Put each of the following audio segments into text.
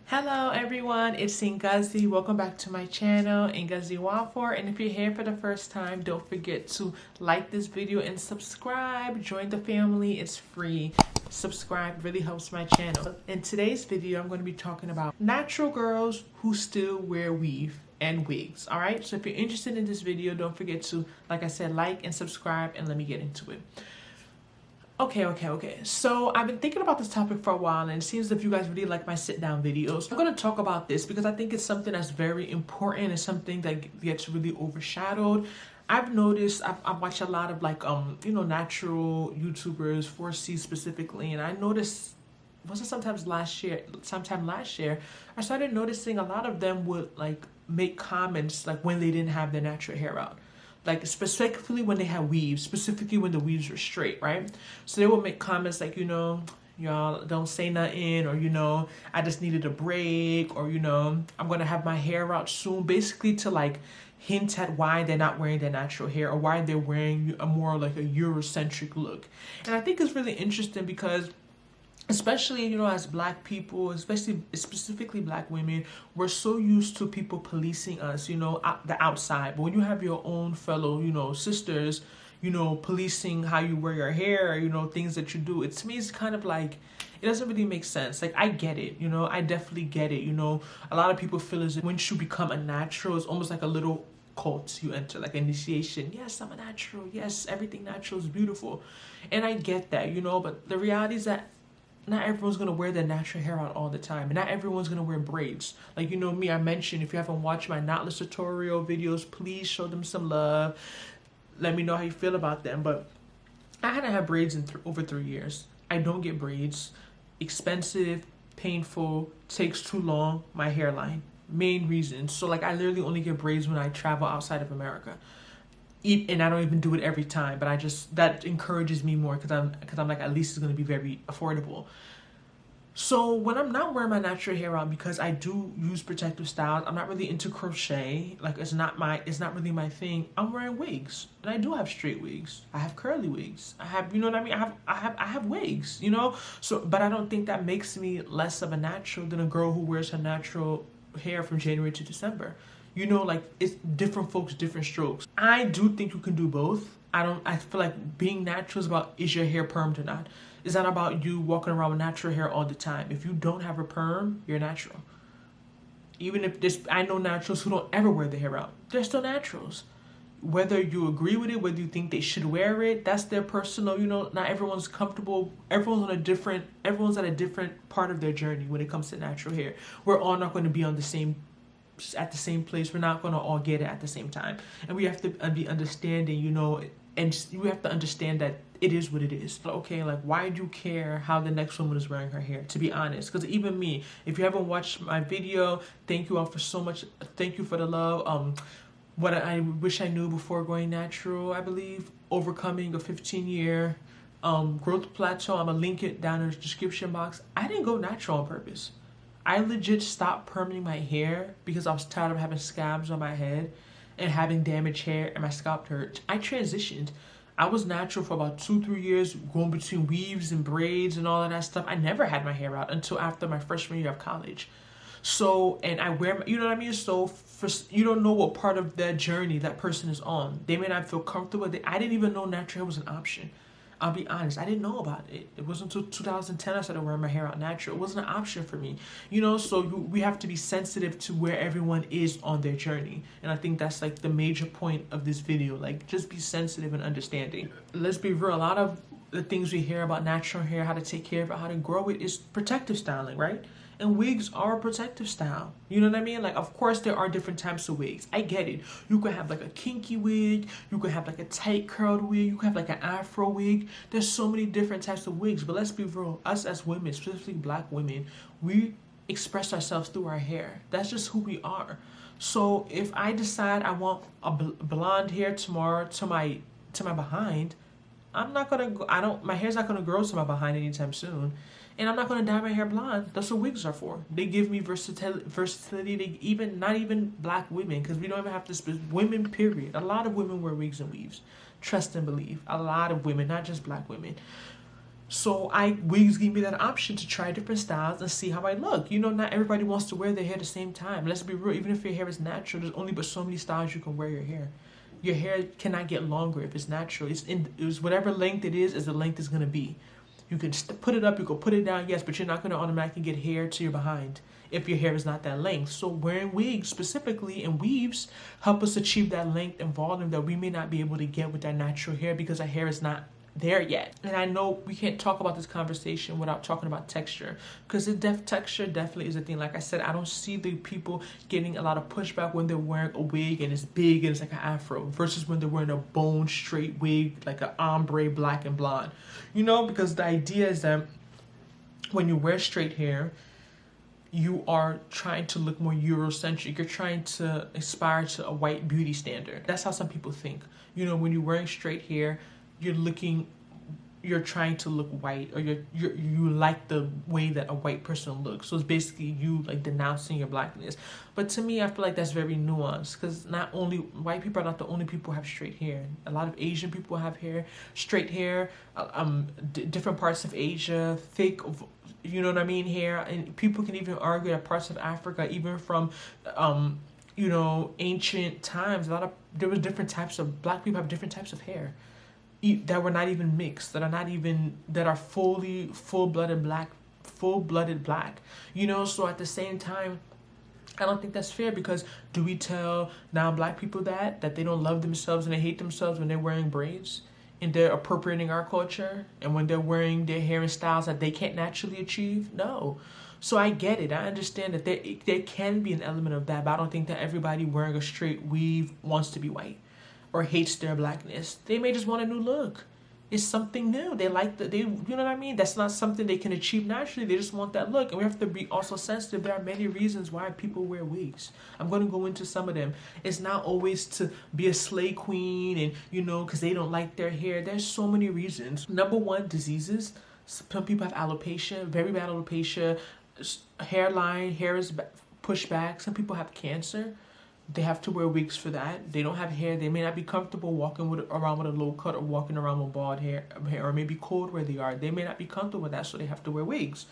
Hello everyone, it's Ngozi. Welcome back to my channel, Ngozi Nwafor. And if you're here for the first time, don't forget to like this video and subscribe. Join the family, it's free. Subscribe really helps my channel. In today's video, I'm going to be talking about natural girls who still wear weave and wigs. All right, so if you're interested in this video, don't forget to, like I said, like and subscribe, and let me get into it. Okay. So I've been thinking about this topic for a while, and it seems as if you guys really like my sit-down videos. I'm going to talk about this because I think it's something that's very important and something that gets really overshadowed. I've noticed, I've watched a lot of natural YouTubers, 4C specifically, and I noticed, was it sometime last year, I started noticing a lot of them would like make comments like when they didn't have their natural hair out. Like specifically when they had weaves, specifically when the weaves were straight, right? So they would make comments like, y'all don't say nothing, or, I just needed a break, or, I'm going to have my hair out soon. Basically to like hint at why they're not wearing their natural hair or why they're wearing a more like a Eurocentric look. And I think it's really interesting because especially, as black people, specifically black women, we're so used to people policing us, the outside. But when you have your own fellow, sisters, policing how you wear your hair, things that you do, to me, it's kind of like, it doesn't really make sense. Like, I get it, I definitely get it, a lot of people feel as if once you become a natural, it's almost like a little cult you enter, like initiation. Yes, I'm a natural. Yes, everything natural is beautiful. And I get that, but the reality is that not everyone's going to wear their natural hair out all the time. And not everyone's going to wear braids. Like, me, I mentioned, if you haven't watched my knotless tutorial videos, please show them some love. Let me know how you feel about them. But I hadn't had braids in over 3 years. I don't get braids. Expensive, painful, takes too long, my hairline. Main reason. So, like, I literally only get braids when I travel outside of America. And I don't even do it every time, but that encourages me more because I'm like, at least it's going to be very affordable. So when I'm not wearing my natural hair out, because I do use protective styles, I'm not really into crochet. Like, it's not really my thing. I'm wearing wigs, and I do have straight wigs. I have curly wigs. I have, you know what I mean? I have wigs, So, but I don't think that makes me less of a natural than a girl who wears her natural hair from January to December. Like, it's different folks, different strokes. I do think you can do both. I feel like being natural is about, is your hair permed or not? It's not about you walking around with natural hair all the time. If you don't have a perm, you're natural. Even if I know naturals who don't ever wear their hair out. They're still naturals. Whether you agree with it, whether you think they should wear it, that's their personal, not everyone's comfortable. Everyone's at a different part of their journey when it comes to natural hair. We're all not going to be at the same place. We're not going to all get it at the same time, and we have to be understanding, and you have to understand that it is what it is. Okay, like, why do you care how the next woman is wearing her hair, to be honest? Because even me, if you haven't watched my video, thank you all for so much. Thank you for the love. What I wish I knew before going natural, I believe, overcoming a 15-year growth plateau. I'm gonna link it down in the description box. I didn't go natural on purpose. I legit stopped perming my hair because I was tired of having scabs on my head and having damaged hair and my scalp hurt. I transitioned. I was natural for about 2-3 years, going between weaves and braids and all of that stuff. I never had my hair out until after my freshman year of college. So, and I wear, you know what I mean? So, you don't know what part of that journey that person is on. They may not feel comfortable. I didn't even know natural hair was an option. I'll be honest, I didn't know about it. It wasn't until 2010 I started wearing my hair out natural. It wasn't an option for me. So we have to be sensitive to where everyone is on their journey. And I think that's like the major point of this video. Like, just be sensitive and understanding. Let's be real, a lot of the things we hear about natural hair, how to take care of it, how to grow it, is protective styling, right? And wigs are a protective style. You know what I mean? Like, of course, there are different types of wigs. I get it. You could have like a kinky wig. You could have like a tight curled wig. You could have like an afro wig. There's so many different types of wigs. But let's be real. Us as women, specifically black women, we express ourselves through our hair. That's just who we are. So if I decide I want a blonde hair tomorrow to my behind, I'm not gonna go, my hair's not gonna grow to my behind anytime soon. And I'm not going to dye my hair blonde. That's what wigs are for. They give me versatility. Not even black women, because we don't even have to, women, period. A lot of women wear wigs and weaves. Trust and believe. A lot of women, not just black women. So Wigs gave me that option to try different styles and see how I look. You know, not everybody wants to wear their hair at the same time. Let's be real, even if your hair is natural, there's only but so many styles you can wear your hair. Your hair cannot get longer if it's natural. It's whatever length it is the length it's gonna be. You can put it up, you can put it down, yes, but you're not gonna automatically get hair to your behind if your hair is not that length. So wearing wigs specifically and weaves help us achieve that length and volume that we may not be able to get with our natural hair because our hair is not there yet. And I know we can't talk about this conversation without talking about texture, because texture definitely is a thing. Like I said, I don't see the people getting a lot of pushback when they're wearing a wig and it's big and it's like an afro versus when they're wearing a bone straight wig like an ombre black and blonde, you know, because the idea is that when you wear straight hair, you are trying to look more Eurocentric. You're trying to aspire to a white beauty standard. That's how some people think. You know, when you're wearing straight hair, you're trying to look white, or you like the way that a white person looks. So it's basically you like denouncing your blackness. But to me, I feel like that's very nuanced, because not only white people are not the only people who have straight hair. A lot of Asian people have straight hair, different parts of Asia, thick, you know what I mean, hair. And people can even argue that parts of Africa, even from you know, ancient times, there was different types of black people have different types of hair that were not even mixed, that are full-blooded black, you know. So at the same time, I don't think that's fair, because do we tell now black people that they don't love themselves and they hate themselves when they're wearing braids and they're appropriating our culture, and when they're wearing their hair and styles that they can't naturally achieve? No. So I get it. I understand that there can be an element of that, but I don't think that everybody wearing a straight weave wants to be white or hates their blackness. They may just want a new look. It's something new. They like you know what I mean? That's not something they can achieve naturally. They just want that look. And we have to be also sensitive. There are many reasons why people wear wigs. I'm going to go into some of them. It's not always to be a slay queen and, you know, because they don't like their hair. There's so many reasons. Number one, diseases. Some people have alopecia, very bad alopecia, hairline, hair is pushed back. Some people have cancer. They have to wear wigs for that. They don't have hair. They may not be comfortable walking around with a low cut or walking around with bald hair, or maybe cold where they are. They may not be comfortable with that, so they have to wear wigs.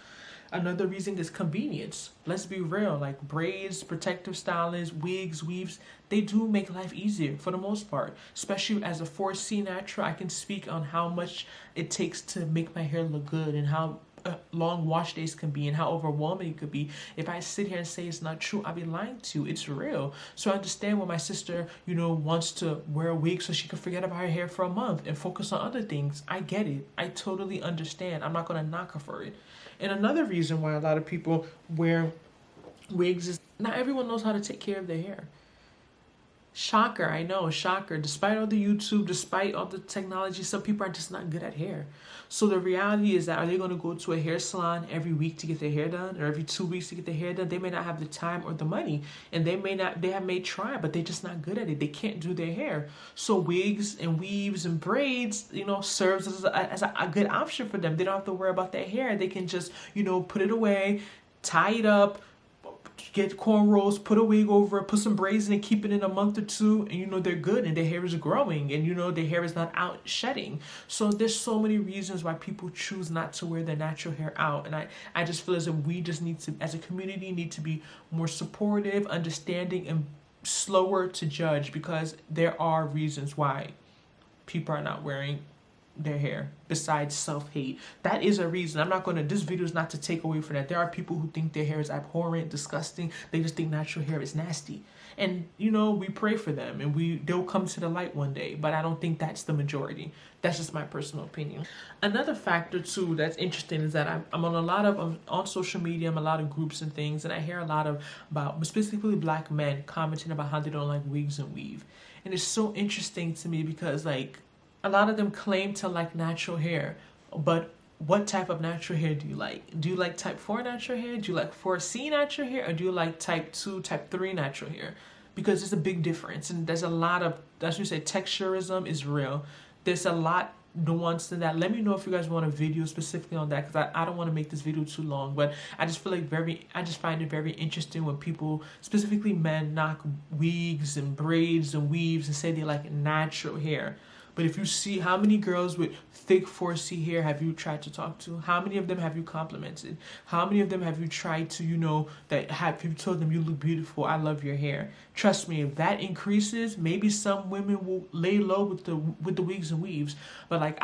Another reason is convenience. Let's be real, like braids, protective stylists, wigs, weaves, they do make life easier for the most part. Especially as a 4C natural, I can speak on how much it takes to make my hair look good and how long wash days can be and how overwhelming it could be. If I sit here and say it's not true, I'll be lying to you. It's real. So I understand when my sister, you know, wants to wear a wig so she can forget about her hair for a month and focus on other things. I get it. I totally understand. I'm not going to knock her for it. And another reason why a lot of people wear wigs is not everyone knows how to take care of their hair. Shocker, I know, shocker. Despite all the YouTube, despite all the technology, some people are just not good at hair. So the reality is that, are they going to go to a hair salon every week to get their hair done, or every 2 weeks to get their hair done? They may not have the time or the money, and they have may try, but they're just not good at it. They can't do their hair. So wigs and weaves and braids, you know, serves as a good option for them. They don't have to worry about their hair. They can just, you know, put it away, tie it up, get cornrows, put a wig over it, put some braids in it, keep it in a month or two, and you know they're good and their hair is growing, and you know their hair is not out shedding. So there's so many reasons why people choose not to wear their natural hair out, and I just feel as if we just need to, as a community, need to be more supportive, understanding, and slower to judge, because there are reasons why people are not wearing their hair besides self-hate. That is a reason. I'm not going to, this video is not to take away from that. There are people who think their hair is abhorrent, disgusting. They just think natural hair is nasty, and you know, we pray for them and they'll come to the light one day, but I don't think that's the majority. That's just my personal opinion. Another factor too that's interesting is that I'm on a lot of on social media, I'm a lot of groups and things, and I hear a lot about specifically black men commenting about how they don't like wigs and weave. And it's so interesting to me, because like, a lot of them claim to like natural hair, but what type of natural hair do you like? Do you like type 4 natural hair? Do you like 4C natural hair? Or do you like type 2, type 3 natural hair? Because there's a big difference, and there's a lot of, as you say, texturism is real. There's a lot nuance to that. Let me know if you guys want a video specifically on that, because I don't want to make this video too long, but I just feel like I just find it very interesting when people, specifically men, knock wigs and braids and weaves and say they like natural hair. But if you see, how many girls with thick 4C hair have you tried to talk to? How many of them have you complimented? How many of them have you tried to, you know, that have you told them you look beautiful, I love your hair? Trust me, if that increases, maybe some women will lay low with the wigs and weaves. But like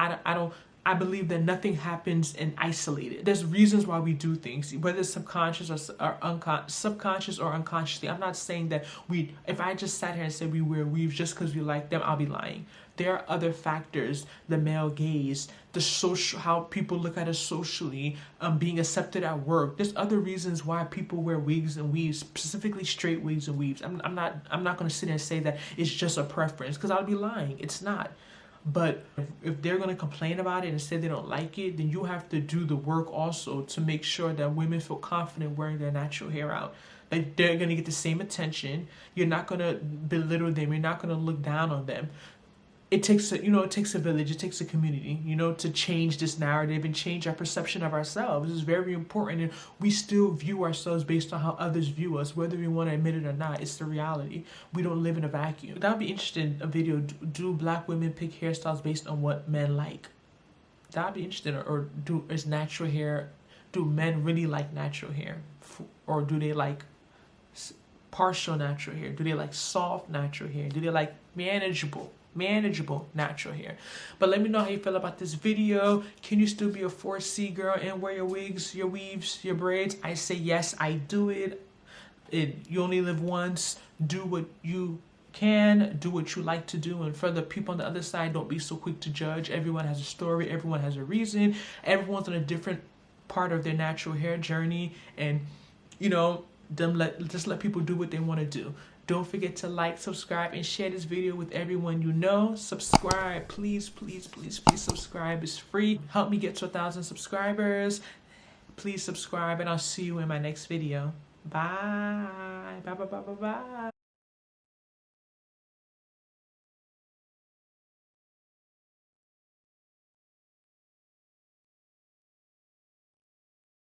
I believe that nothing happens in isolated. There's reasons why we do things, whether it's subconscious or subconscious or unconsciously. I'm not saying that if I just sat here and said we wear weaves just because we like them, I'll be lying. There are other factors: the male gaze, the social, how people look at us socially, being accepted at work. There's other reasons why people wear wigs and weaves, specifically straight wigs and weaves. I'm not going to sit here and say that it's just a preference, because I'll be lying. It's not. But if they're going to complain about it and say they don't like it, then you have to do the work also to make sure that women feel confident wearing their natural hair out. Like, they're going to get the same attention. You're not going to belittle them. You're not going to look down on them. It takes a, it takes a village, it takes a community, to change this narrative and change our perception of ourselves. This is very important, and we still view ourselves based on how others view us, whether we want to admit it or not. It's the reality. We don't live in a vacuum. That would be interesting, a video, do black women pick hairstyles based on what men like? That would be interesting. Or is natural hair, do men really like natural hair? Or do they like partial natural hair? Do they like soft natural hair? Do they like manageable natural hair? But let me know how you feel about this video. Can you still be a 4C girl and wear your wigs, your weaves, your braids? I say yes, I do it. You only live once. Do what you can, do what you like to do. And for the people on the other side, don't be so quick to judge. Everyone has a story, everyone has a reason, everyone's on a different part of their natural hair journey, and just let people do what they want to do. Don't forget to like, subscribe, and share this video with everyone you know. Subscribe, please, please, please, please subscribe. It's free. Help me get to 1,000 subscribers. Please subscribe, and I'll see you in my next video. Bye. Bye, bye, bye, bye, bye.